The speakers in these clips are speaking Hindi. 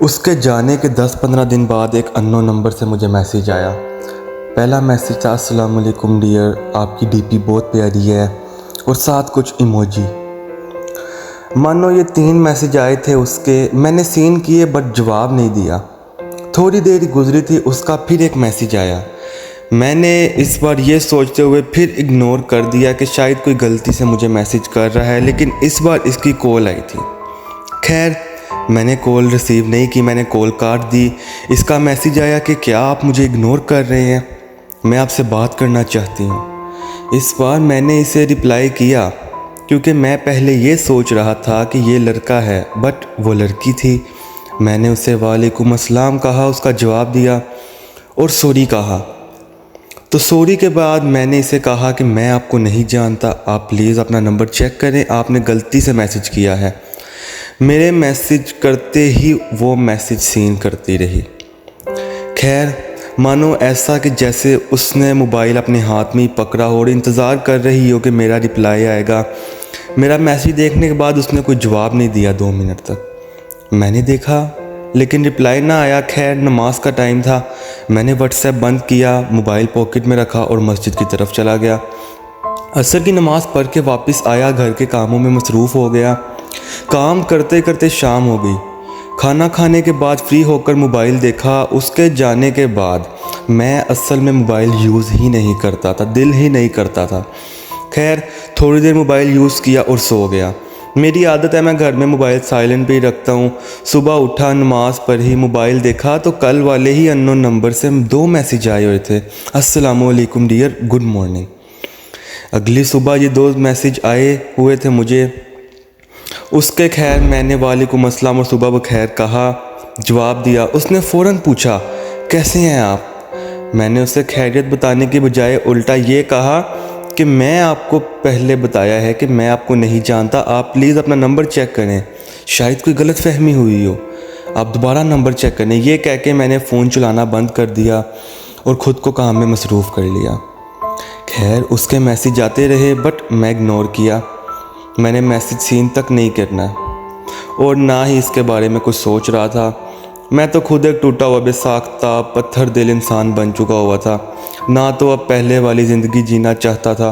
उसके जाने के 10-15 दिन बाद एक अननोन नंबर से मुझे मैसेज आया। पहला मैसेज था, अस्सलाम वालेकुम डियर, आपकी डीपी बहुत प्यारी है, और साथ कुछ इमोजी। मानो ये 3 मैसेज आए थे उसके, मैंने सीन किए बट जवाब नहीं दिया। थोड़ी देर गुजरी थी, उसका फिर एक मैसेज आया। मैंने इस बार ये सोचते हुए फिर इग्नोर कर दिया कि शायद कोई गलती से मुझे मैसेज कर रहा है, लेकिन इस बार इसकी कॉल आई थी। खैर, मैंने कॉल रिसीव नहीं की, मैंने कॉल काट दी। इसका मैसेज आया कि क्या आप मुझे इग्नोर कर रहे हैं, मैं आपसे बात करना चाहती हूँ। इस बार मैंने इसे रिप्लाई किया क्योंकि मैं पहले ये सोच रहा था कि ये लड़का है, बट वो लड़की थी। मैंने उसे वालेकुम अस्सलाम कहा, उसका जवाब दिया और सॉरी कहा। तो सॉरी के बाद मैंने इसे कहा कि मैं आपको नहीं जानता, आप प्लीज़ अपना नंबर चेक करें, आपने गलती से मैसेज किया है। मेरे मैसेज करते ही वो मैसेज सीन करती रही। खैर, मानो ऐसा कि जैसे उसने मोबाइल अपने हाथ में ही पकड़ा हो और इंतज़ार कर रही हो कि मेरा रिप्लाई आएगा। मेरा मैसेज देखने के बाद उसने कोई जवाब नहीं दिया 2 मिनट तक। मैंने देखा लेकिन रिप्लाई ना आया। खैर, नमाज का टाइम था, मैंने व्हाट्सएप बंद किया, मोबाइल पॉकेट में रखा और मस्जिद की तरफ चला गया। असर की नमाज़ पढ़ के वापस आया, घर के कामों में मसरूफ़ हो गया। काम करते करते शाम हो गई। खाना खाने के बाद फ्री होकर मोबाइल देखा। उसके जाने के बाद मैं असल में मोबाइल यूज़ ही नहीं करता था, दिल ही नहीं करता था। खैर, थोड़ी देर मोबाइल यूज़ किया और सो गया। मेरी आदत है, मैं घर में मोबाइल साइलेंट पे ही रखता हूँ। सुबह उठा, नमाज पढ़ी, मोबाइल देखा तो कल वाले ही अननोन नंबर से 2 मैसेज आए हुए थे, अस्सलाम वालेकुम डियर, गुड मॉर्निंग। अगली सुबह ये 2 मैसेज आए हुए थे मुझे। उसके खैर मैंने वालेकुम अस्सलाम और सुबह व खैर कहा, जवाब दिया। उसने फ़ौरन पूछा, कैसे हैं आप? मैंने उसे खैरियत बताने के बजाय उल्टा ये कहा कि मैं आपको पहले बताया है कि मैं आपको नहीं जानता, आप प्लीज़ अपना नंबर चेक करें, शायद कोई गलत फहमी हुई हो, आप दोबारा नंबर चेक करें। ये कह के मैंने फ़ोन चलाना बंद कर दिया और ख़ुद को काम में मसरूफ़ कर लिया। खैर, उसके मैसेज आते रहे बट मैं इग्नोर किया। मैंने मैसेज सीन तक नहीं करना और ना ही इसके बारे में कुछ सोच रहा था। मैं तो खुद एक टूटा हुआ बेसाख्ता पत्थर दिल इंसान बन चुका हुआ था। ना तो अब पहले वाली ज़िंदगी जीना चाहता था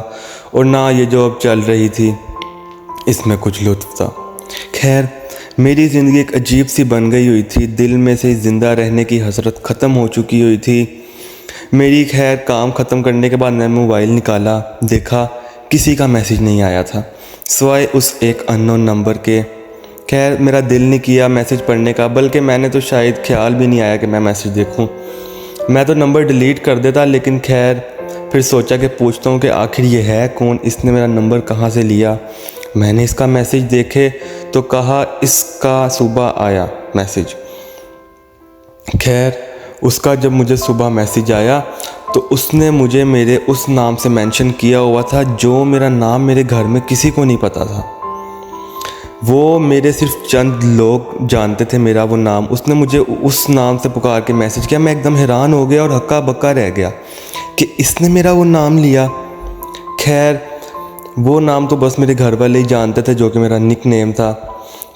और ना ये जो अब चल रही थी इसमें कुछ लुत्फ़ था। खैर, मेरी ज़िंदगी एक अजीब सी बन गई हुई थी। दिल में से ज़िंदा रहने की हसरत ख़त्म हो चुकी हुई थी मेरी। खैर, काम ख़त्म करने के बाद मैंने मोबाइल निकाला, देखा किसी का मैसेज नहीं आया था सिवाय उस एक अननोन नंबर के। खैर, मेरा दिल नहीं किया मैसेज पढ़ने का, बल्कि मैंने तो शायद ख्याल भी नहीं आया कि मैं मैसेज देखूं। मैं तो नंबर डिलीट कर देता, लेकिन खैर फिर सोचा कि पूछता हूं कि आखिर ये है कौन, इसने मेरा नंबर कहां से लिया। मैंने इसका मैसेज देखे तो कहा इसका सुबह आया मैसेज। खैर, उसका जब मुझे सुबह मैसेज आया तो उसने मुझे मेरे उस नाम से मेंशन किया हुआ था जो मेरा नाम मेरे घर में किसी को नहीं पता था। वो मेरे सिर्फ चंद लोग जानते थे मेरा वो नाम। उसने मुझे उस नाम से पुकार के मैसेज किया। मैं एकदम हैरान हो गया और हक्का बक्का रह गया कि इसने मेरा वो नाम लिया। खैर, वो नाम तो बस मेरे घर वाले ही जानते थे, जो कि मेरा निक नेम था।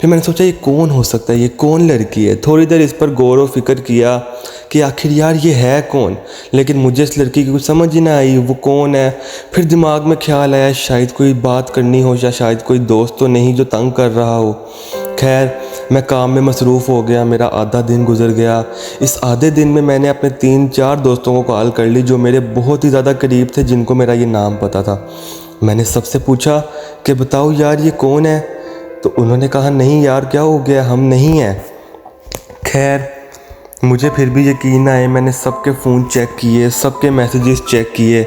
फिर मैंने सोचा ये कौन हो सकता है, ये कौन लड़की है। थोड़ी देर इस पर गौर व फिक्र किया कि आखिर यार ये है कौन, लेकिन मुझे इस लड़की की कुछ समझ ही ना आई वो कौन है। फिर दिमाग में ख्याल आया शायद कोई बात करनी हो या शायद कोई दोस्त तो नहीं जो तंग कर रहा हो। खैर, मैं काम में मसरूफ़ हो गया। मेरा आधा दिन गुजर गया। इस आधे दिन में मैंने अपने 3-4 दोस्तों को कॉल कर ली जो मेरे बहुत ही ज़्यादा करीब थे, जिनको मेरा ये नाम पता था। मैंने सबसे पूछा कि बताओ यार ये कौन है, तो उन्होंने कहा नहीं यार क्या हो गया, हम नहीं हैं। खैर, मुझे फिर भी यकीन ना आए। मैंने सबके फ़ोन चेक किए, सबके मैसेजेस चेक किए,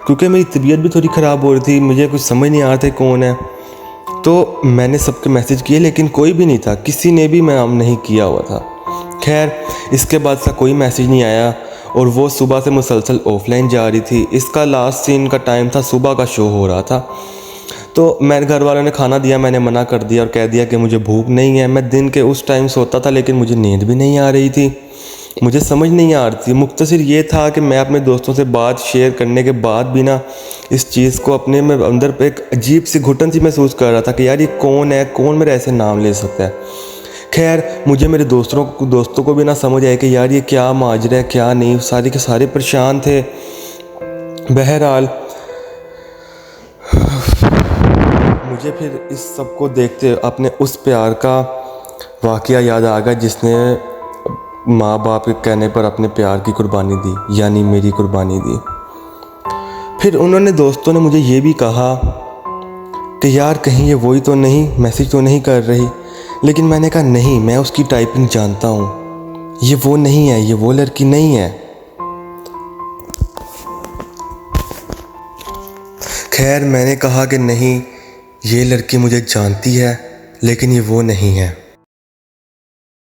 क्योंकि मेरी तबीयत भी थोड़ी ख़राब हो रही थी, मुझे कुछ समझ नहीं आ रहा था कौन है। तो मैंने सबके मैसेज किए लेकिन कोई भी नहीं था, किसी ने भी नाम नहीं किया हुआ था। खैर, इसके बाद से कोई मैसेज नहीं आया और वो सुबह से मुसलसल ऑफलाइन जा रही थी। इसका लास्ट सीन का टाइम था, सुबह का शो हो रहा था। तो मेरे घर वालों ने खाना दिया, मैंने मना कर दिया और कह दिया कि मुझे भूख नहीं है। मैं दिन के उस टाइम सोता था लेकिन मुझे नींद भी नहीं आ रही थी, मुझे समझ नहीं आ रही थी। मुख्तसर ये था कि मैं अपने दोस्तों से बात शेयर करने के बाद भी ना इस चीज़ को अपने में अंदर पे एक अजीब सी घुटन सी महसूस कर रहा था कि यार ये कौन है, कौन मेरा ऐसे नाम ले सकता है। खैर मुझे मेरे दोस्तों को भी ना समझ आया कि यार ये क्या माजरा है क्या नहीं, सारे के सारे परेशान थे। बहरहाल मुझे फिर इस सब को देखते अपने उस प्यार का वाक़या याद आ गया जिसने माँ बाप के कहने पर अपने प्यार की कुर्बानी दी, यानी मेरी कुर्बानी दी। फिर उन्होंने दोस्तों ने मुझे ये भी कहा कि यार कहीं ये वही तो नहीं, मैसेज तो नहीं कर रही। लेकिन मैंने कहा नहीं, मैं उसकी टाइपिंग जानता हूँ, ये वो नहीं है, ये वो लड़की नहीं है। खैर मैंने कहा कि नहीं, ये लड़की मुझे जानती है लेकिन ये वो नहीं है।